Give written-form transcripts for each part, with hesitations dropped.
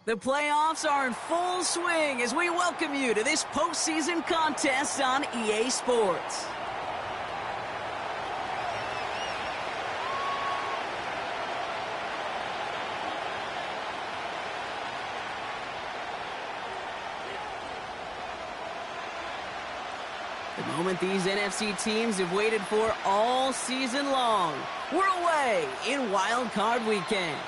The playoffs are in full swing as we welcome you to this postseason contest on EA Sports. The moment these NFC teams have waited for all season long. We're away in Wild Card Weekend.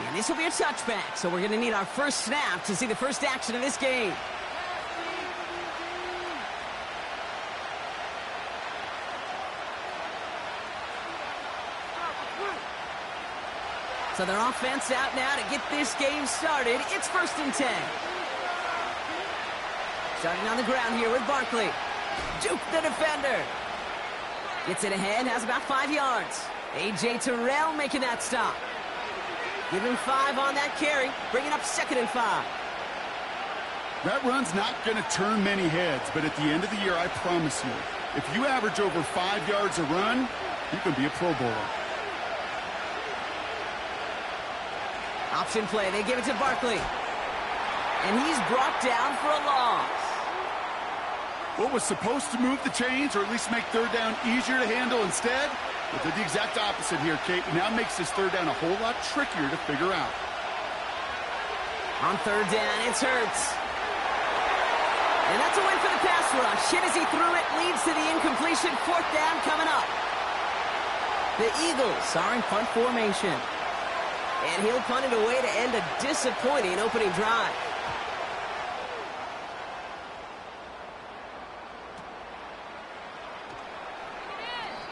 And this will be a touchback, so we're going to need our first snap to see the first action of this game. So their offense out now to get this game started. It's 1st and 10. Starting on the ground here with Barkley. Juke the defender. Gets it ahead, has about 5 yards. A.J. Terrell making that stop. Give him 5 on that carry, bringing up 2nd and 5. That run's not going to turn many heads, but at the end of the year, I promise you, if you average over 5 yards a run, you can be a Pro Bowler. Option play, they give it to Barkley. And he's brought down for a loss. What was supposed to move the chains, or at least make 3rd down easier to handle instead? But did the exact opposite here, Kate. Now makes this 3rd down a whole lot trickier to figure out. On 3rd down, it's Hurts. And that's a win for the pass rush. Hit as he threw it, leads to the incompletion. 4th down coming up. The Eagles are in punt formation. And he'll punt it away to end a disappointing opening drive.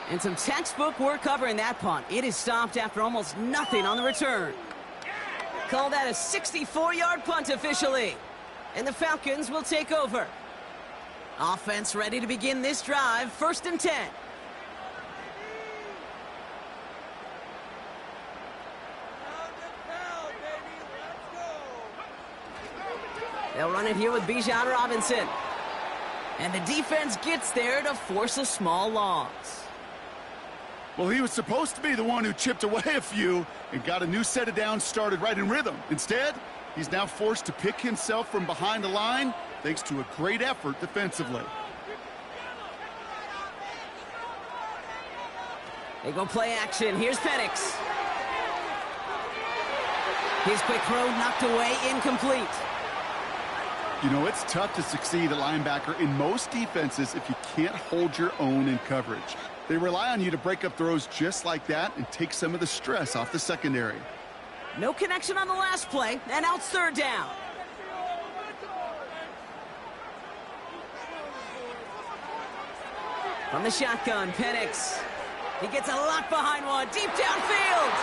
And some textbook work covering that punt. It is stopped after almost nothing on the return. Call that a 64-yard punt officially. And the Falcons will take over. Offense ready to begin this drive. 1st and 10. They'll run it here with Bijan Robinson. And the defense gets there to force a small loss. Well, he was supposed to be the one who chipped away a few and got a new set of downs started right in rhythm. Instead, he's now forced to pick himself from behind the line thanks to a great effort defensively. They go play action. Here's Penix. His quick throw knocked away, incomplete. You know, it's tough to succeed at linebacker in most defenses if you can't hold your own in coverage. They rely on you to break up throws just like that and take some of the stress off the secondary. No connection on the last play, and now it's 3rd down. From the shotgun, Penix. He gets a lot behind one, deep downfield.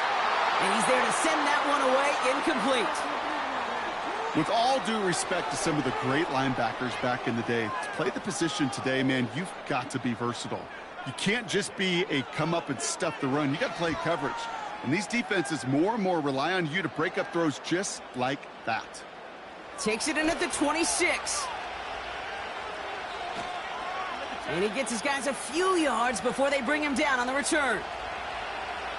And he's there to send that one away, incomplete. With all due respect to some of the great linebackers back in the day, to play the position today, man, you've got to be versatile. You can't just be a come up and stuff the run. You got to play coverage. And these defenses more and more rely on you to break up throws just like that. Takes it in at the 26. And he gets his guys a few yards before they bring him down on the return.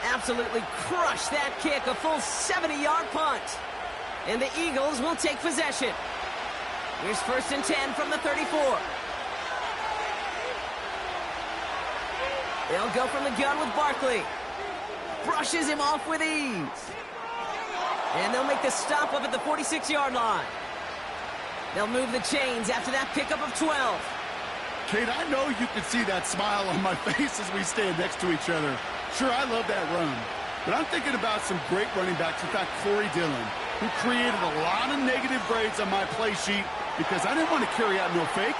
Absolutely crushed that kick, a full 70-yard punt. And the Eagles will take possession. Here's 1st and 10 from the 34. They'll go from the gun with Barkley. Brushes him off with ease. And they'll make the stop up at the 46-yard line. They'll move the chains after that pickup of 12. Kate, I know you can see that smile on my face as we stand next to each other. Sure, I love that run. But I'm thinking about some great running backs. In fact, Corey Dillon, who created a lot of negative grades on my play sheet because I didn't want to carry out no fake.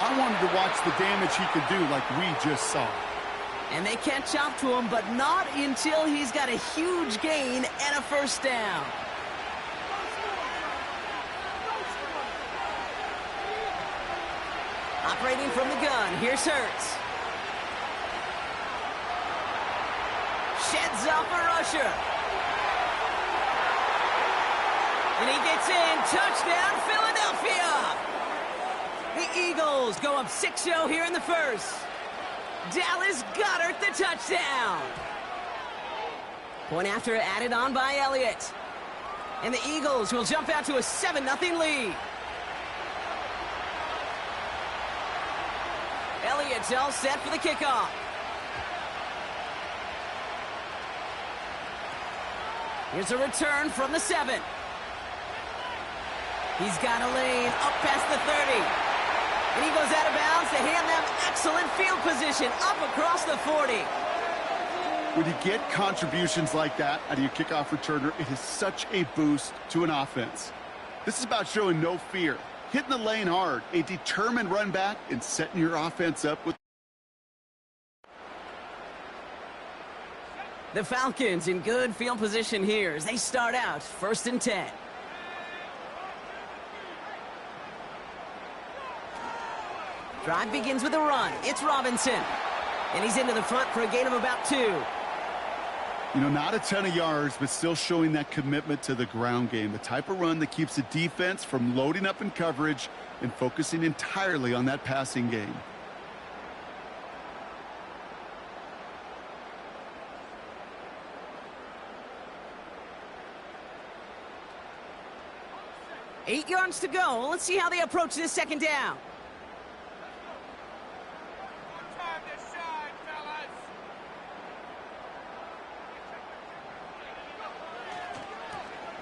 I wanted to watch the damage he could do like we just saw. And they catch up to him, but not until he's got a huge gain and a 1st down. Operating from the gun, here's Hurts. Sheds off a rusher. And he gets in. Touchdown, Philadelphia! The Eagles go up 6-0 here in the 1st. Dallas Goedert the touchdown. Point after added on by Elliott. And the Eagles will jump out to a 7-0 lead. Elliott's all set for the kickoff. Here's a return from the 7. He's got a lane up past the 30. And he goes out of bounds to hand them excellent field position up across the 40. When you get contributions like that out of your kickoff returner, it is such a boost to an offense. This is about showing no fear, hitting the lane hard, a determined run back, and setting your offense up with. The Falcons in good field position here as they start out 1st and 10. Drive begins with a run. It's Robinson. And he's into the front for a gain of about 2. You know, not a ton of yards, but still showing that commitment to the ground game. The type of run that keeps the defense from loading up in coverage and focusing entirely on that passing game. Eight yards to go. Let's see how they approach this 2nd down.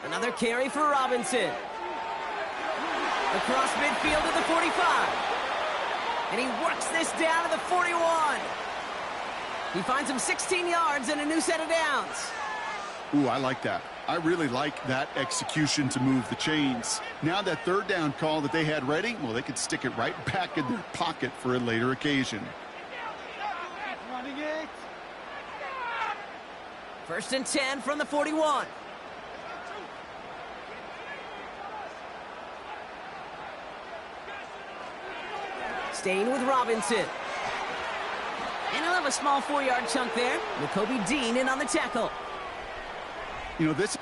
Another carry for Robinson. Across midfield to the 45. And he works this down to the 41. He finds him 16 yards and a new set of downs. Ooh, I like that. I really like that execution to move the chains. Now that 3rd down call that they had ready, well, they could stick it right back in their pocket for a later occasion. 1st and 10 from the 41. Staying with Robinson. And he'll have a small 4-yard chunk there. Nakobe Dean in on the tackle. You know, this...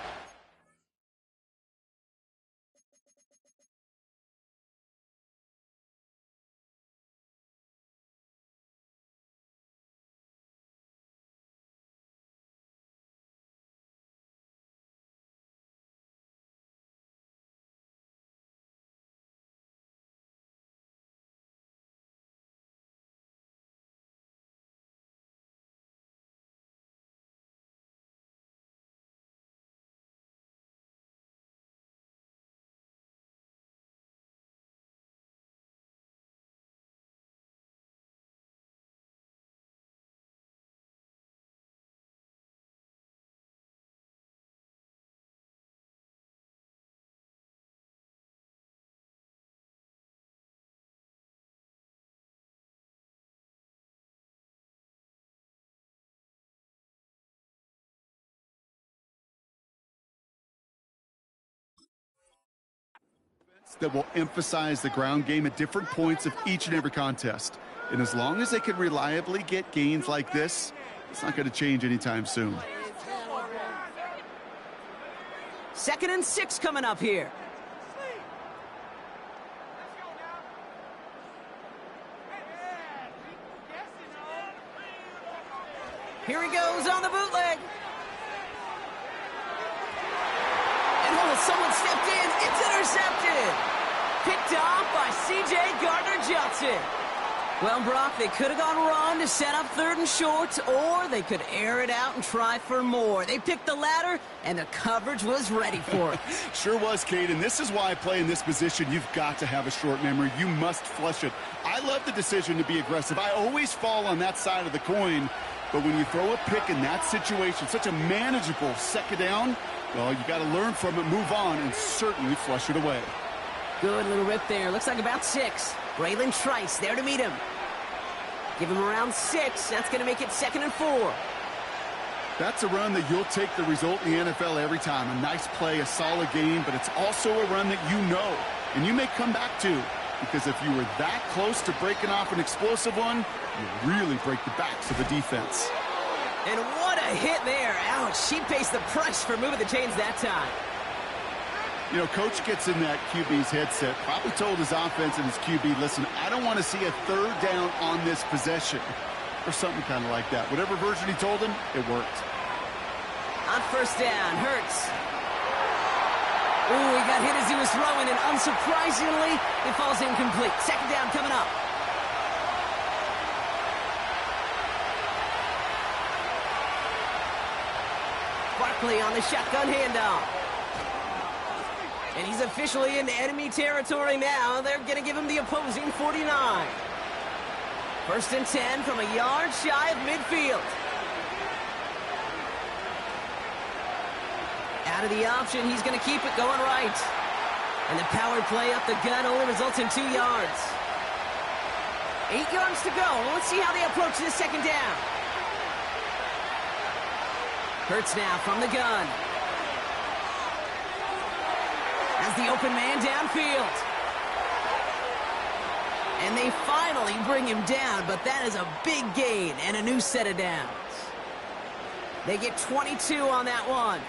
that will emphasize the ground game at different points of each and every contest. And as long as they can reliably get gains like this, it's not going to change anytime soon. 2nd and 6 coming up here. Here he goes on the bootleg. And oh, someone stepped in. It's intercepted. Picked off by C.J. Gardner-Johnson. Well, Brock, they could have gone run to set up 3rd and short, or they could air it out and try for more. They picked the latter, and the coverage was ready for it. Sure was, Kate, and this is why I play in this position. You've got to have a short memory. You must flush it. I love the decision to be aggressive. I always fall on that side of the coin, but when you throw a pick in that situation, such a manageable 2nd down, well, you got to learn from it, move on, and certainly flush it away. Good little rip there. Looks like about 6. Braylon Trice there to meet him. Give him around 6. That's going to make it 2nd and 4. That's a run that you'll take the result in the NFL every time. A nice play, a solid game, but it's also a run that you know, and you may come back to, because if you were that close to breaking off an explosive one, you really break the backs of the defense. And what a hit there. Ouch, she pays the price for moving the chains that time. You know, coach gets in that QB's headset, probably told his offense and his QB, listen, I don't want to see a 3rd down on this possession, or something kind of like that. Whatever version he told him, it worked. On 1st down, Hurts. Ooh, he got hit as he was throwing, and unsurprisingly, it falls incomplete. Second down coming up. Barkley on the shotgun handoff. And he's officially into enemy territory now. They're going to give him the opposing 49. First and 10 from a yard shy of midfield. Out of the option, he's going to keep it going right. And the power play up the gut only results in 2 yards. 8 yards to go. Let's see how they approach this second down. Hurts now from the gun. Has the open man downfield. And they finally bring him down, but that is a big gain and a new set of downs. They get 22 on that one.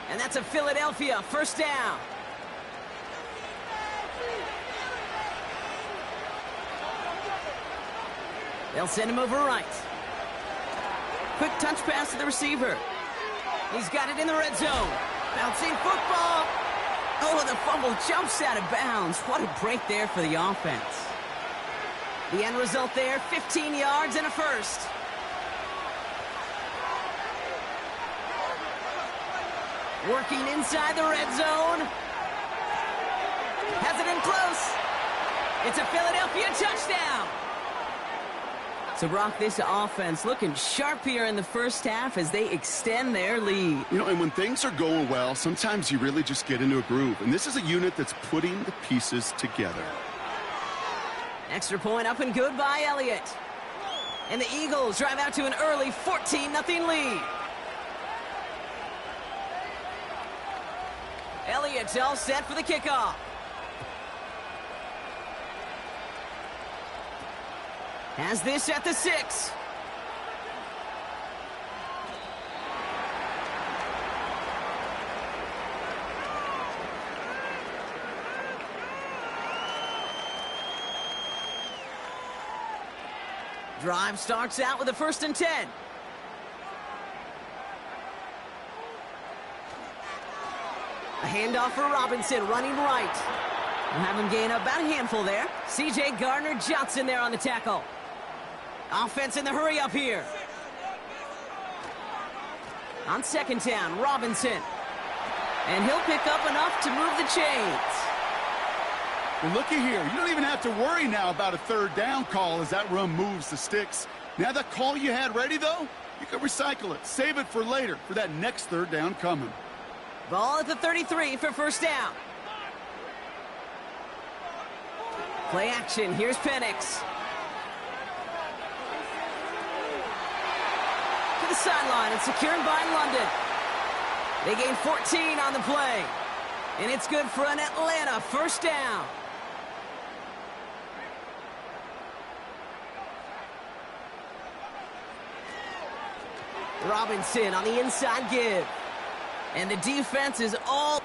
And that's a Philadelphia first down. They'll send him over right. Quick touch pass to the receiver. He's got it in the red zone. Bouncing football. Oh, the fumble jumps out of bounds. What a break there for the offense. The end result there, 15 yards and a first. Working inside the red zone. Has it in close. It's a Philadelphia touchdown. So, Brock, this offense looking sharp here in the first half as they extend their lead. You know, and when things are going well, sometimes you really just get into a groove. And this is a unit that's putting the pieces together. Extra point up and good by Elliott. And the Eagles drive out to an early 14-0 lead. Elliott's all set for the kickoff. Has this at the 6. Drive starts out with a 1st and 10. A handoff for Robinson, running right. We'll have him gain about a handful there. C.J. Gardner-Johnson there on the tackle. Offense in the hurry up here. On second down, Robinson. And he'll pick up enough to move the chains. Well, looky here. You don't even have to worry now about a 3rd down call as that run moves the sticks. Now that call you had ready, though, you can recycle it. Save it for later for that next 3rd down coming. Ball at the 33 for first down. Play action. Here's Penix. To the sideline and secured by London. They gain 14 on the play. And it's good for an Atlanta first down. Robinson on the inside give. And the defense is all...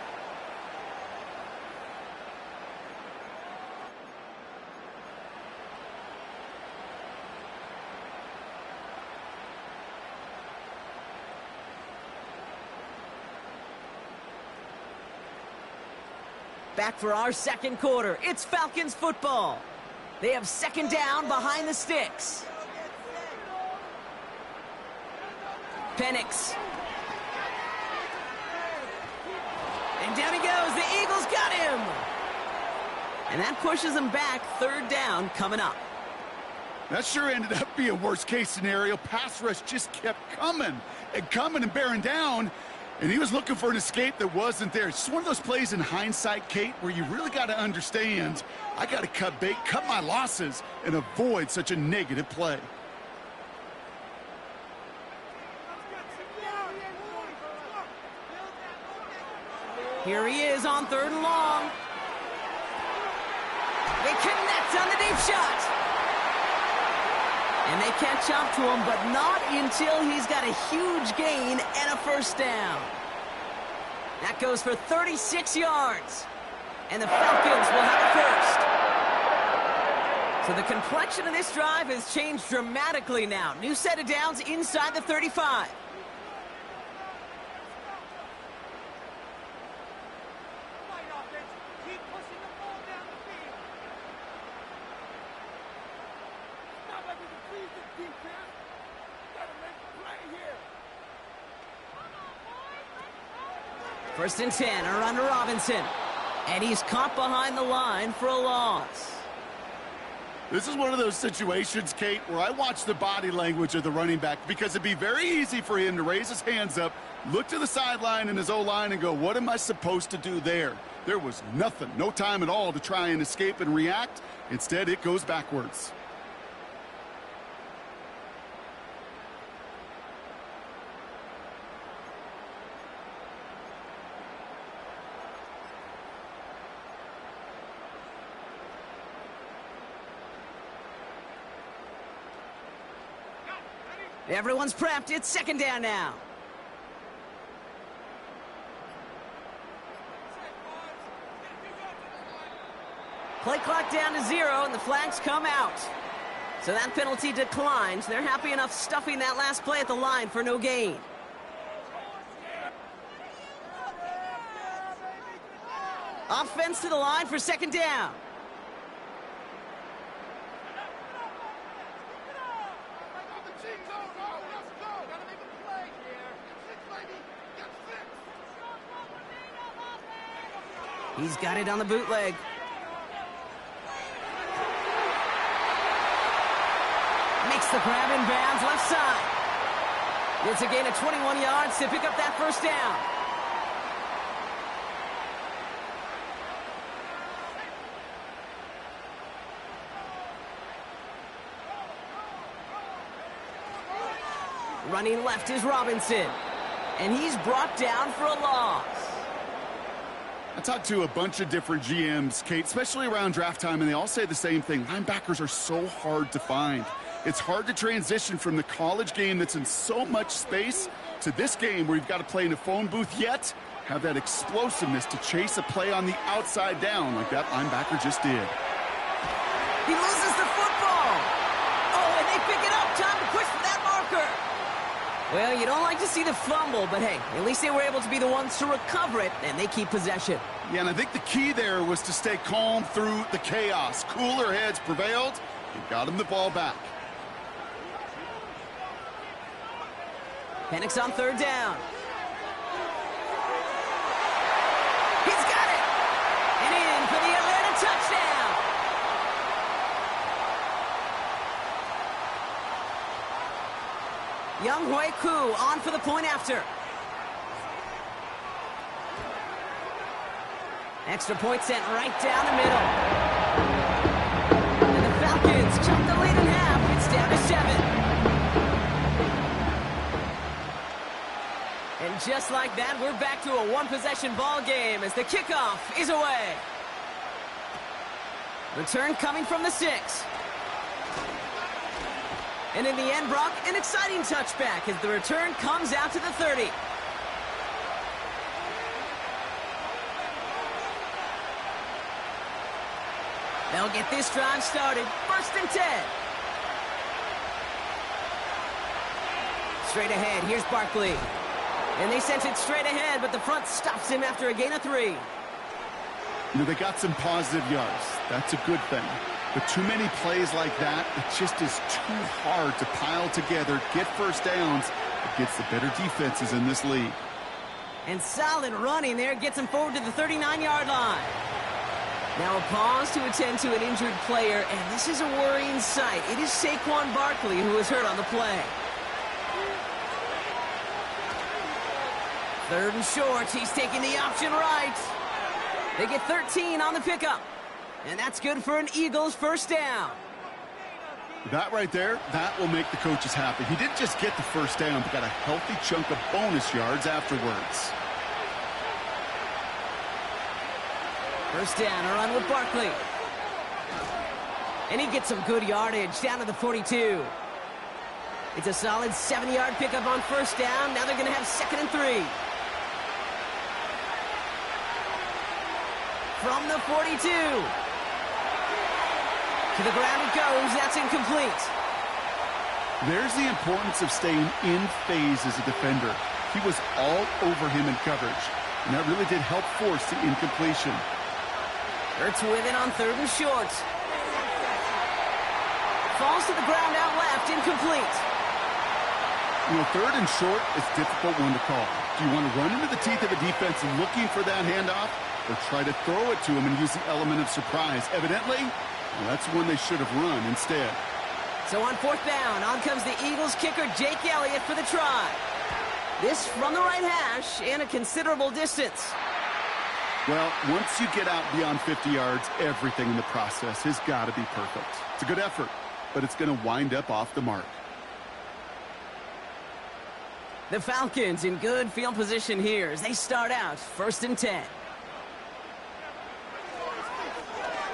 Back for our second quarter. It's Falcons football. They have second down behind the sticks. Penix. And down he goes. The Eagles got him. And that pushes them back. 3rd down coming up. That sure ended up being worst-case scenario. Pass rush just kept coming and bearing down. And he was looking for an escape that wasn't there. It's just one of those plays in hindsight, Kate, where you really got to understand, I got to cut bait, cut my losses, and avoid such a negative play. Here he is on 3rd and long. They connect on the deep shot. And they catch up to him, but not until he's got a huge gain and a first down. That goes for 36 yards. And the Falcons will have a first. So the complexion of this drive has changed dramatically now. New set of downs inside the 35. First and 10, a run to Robinson. And he's caught behind the line for a loss. This is one of those situations, Kate, where I watch the body language of the running back because it'd be very easy for him to raise his hands up, look to the sideline in his O-line and go, what am I supposed to do there? There was nothing, no time at all to try and escape and react. Instead, it goes backwards. Everyone's prepped. It's second down now. Play clock down to 0, and the flags come out. So that penalty declines. They're happy enough stuffing that last play at the line for no gain. Offense to the line for second down. He's got it on the bootleg. Makes the grab in bounds left side. It's a gain of 21 yards to pick up that first down. Running left is Robinson. And he's brought down for a loss. I talked to a bunch of different GMs, Kate, especially around draft time, and they all say the same thing. Linebackers are so hard to find. It's hard to transition from the college game that's in so much space to this game where you've got to play in a phone booth, yet have that explosiveness to chase a play on the outside down like that linebacker just did. He loses the football. Oh, and they pick it up. Time to push for that marker. Well, you don't like to see the fumble, but hey, at least they were able to be the ones to recover it, and they keep possession. Yeah, and I think the key there was to stay calm through the chaos. Cooler heads prevailed and got him the ball back. Penix on third down. He's got it! And in for the Atlanta touchdown! Young Hui Koo on for the point after. Extra point sent right down the middle. And the Falcons chop the lead in half. It's down to 7. And just like that, we're back to a one-possession ball game as the kickoff is away. Return coming from the 6. And in the end, Brock, an exciting touchback as the return comes out to the 30. They'll get this drive started. First and 10. Straight ahead, here's Barkley. And they sent it straight ahead, but the front stops him after a gain of 3. You know, they got some positive yards. That's a good thing. But too many plays like that, it just is too hard to pile together, get first downs against the better defenses in this league. And solid running there gets him forward to the 39-yard line. Now a pause to attend to an injured player, and this is a worrying sight. It is Saquon Barkley who is hurt on the play. Third and short, he's taking the option right. They get 13 on the pickup. And that's good for an Eagles first down. That right there, that will make the coaches happy. He didn't just get the first down, but got a healthy chunk of bonus yards afterwards. First down, a run with Barkley. And he gets some good yardage down to the 42. It's a solid 7-yard pickup on first down. Now they're going to have 2nd and 3. From the 42. To the ground it goes. That's incomplete. There's the importance of staying in phase as a defender. He was all over him in coverage, and that really did help force the incompletion. Hurts with it on 3rd and short. Falls to the ground out left, incomplete. You know, 3rd and short is a difficult one to call. Do you want to run into the teeth of the defense looking for that handoff, or try to throw it to him and use the element of surprise? Evidently, well, that's one they should have run instead. So on 4th down, on comes the Eagles kicker, Jake Elliott, for the try. This from the right hash and a considerable distance. Well, once you get out beyond 50 yards, everything in the process has got to be perfect. It's a good effort, but it's going to wind up off the mark. The Falcons in good field position here as they start out 1st and 10.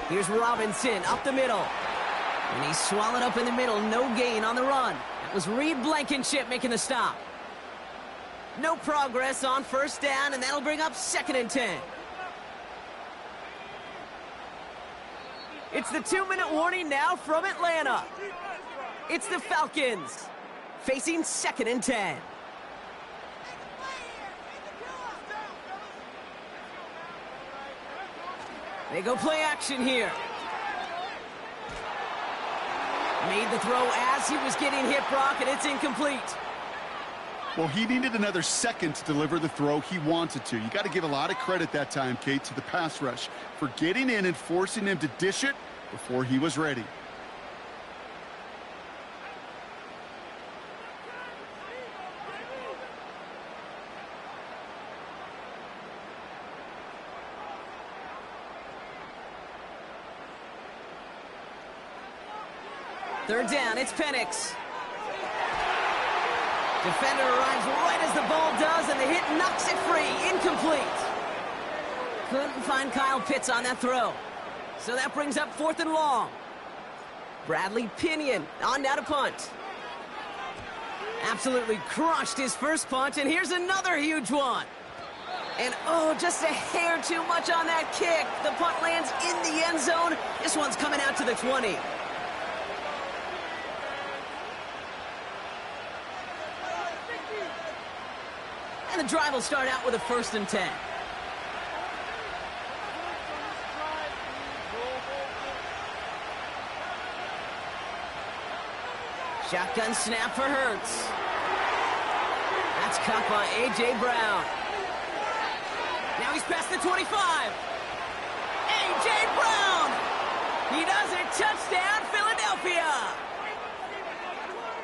Here's Robinson up the middle. And he's swallowed up in the middle. No gain on the run. That was Reed Blankenship making the stop. No progress on 1st down, and that'll bring up 2nd and 10. It's the 2-minute warning now from Atlanta. It's the Falcons facing 2nd and 10. They go play action here. Made the throw as he was getting hit, Brock, and it's incomplete. Well, he needed another second to deliver the throw he wanted to. You got to give a lot of credit that time, Kate, to the pass rush for getting in and forcing him to dish it before he was ready. Third down, it's Penix. Defender arrives right as the ball does, and the hit knocks it free. Incomplete. Couldn't find Kyle Pitts on that throw. So that brings up 4th and long. Bradley Pinion on now to punt. Absolutely crushed his first punt, and here's another huge one. And oh, just a hair too much on that kick. The punt lands in the end zone. This one's coming out to the 20. And the drive will start out with a 1st and 10. Shotgun snap for Hurts. That's caught by A.J. Brown. Now he's past the 25. A.J. Brown! He does it. Touchdown, Philadelphia!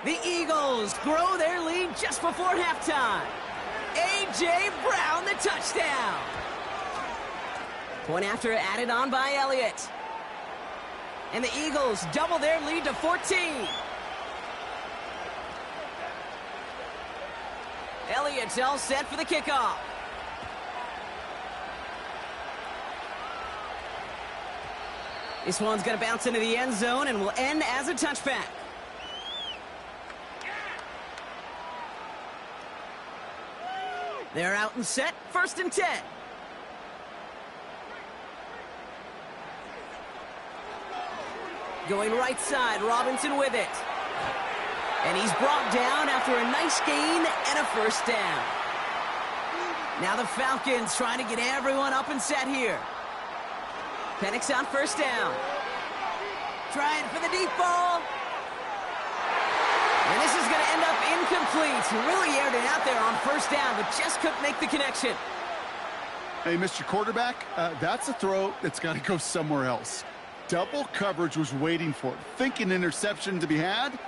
The Eagles grow their lead just before halftime. A.J. Brown, the touchdown. Point after added on by Elliott. And the Eagles double their lead to 14. Elliott's all set for the kickoff. This one's going to bounce into the end zone and will end as a touchback. They're out and set, 1st and 10. Going right side, Robinson with it. And he's brought down after a nice gain and a 1st down. Now the Falcons trying to get everyone up and set here. Penix on 1st down. Trying for the deep ball. And this is going to end up incomplete. He really aired it out there on 1st down, but just couldn't make the connection. Hey, Mr. Quarterback, that's a throw that's got to go somewhere else. Double coverage was waiting for it, thinking interception to be had,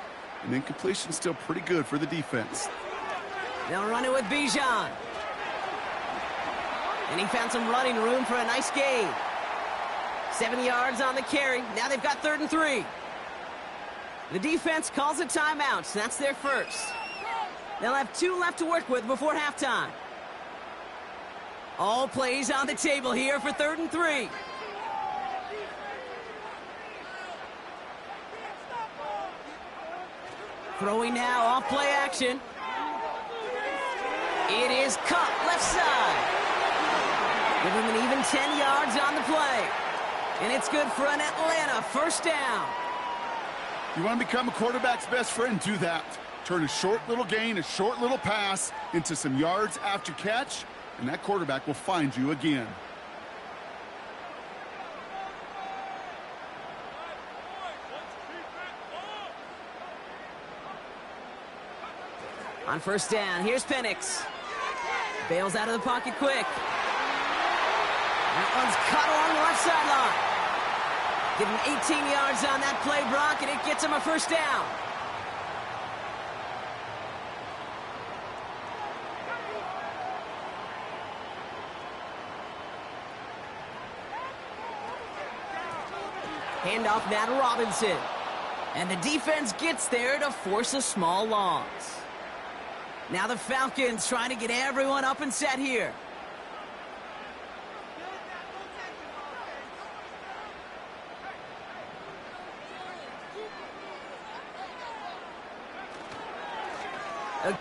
and incompletion still pretty good for the defense. They'll run it with Bijan. And he found some running room for a nice gain. 7 yards on the carry. Now they've got 3rd and 3. The defense calls a timeout. That's their first. They'll have 2 left to work with before halftime. All plays on the table here for 3rd and 3. Throwing now off play action. It is caught left side. Give him an even 10 yards on the play. And it's good for an Atlanta 1st down. You want to become a quarterback's best friend? Do that. Turn a short little gain, a short little pass into some yards after catch, and that quarterback will find you again. On 1st down, here's Penix. Bails out of the pocket quick. That one's cut along the left sideline. Give him 18 yards on that play, Brock, and it gets him a first down. Handoff now to Robinson. And the defense gets there to force a small loss. Now the Falcons trying to get everyone up and set here. Okay.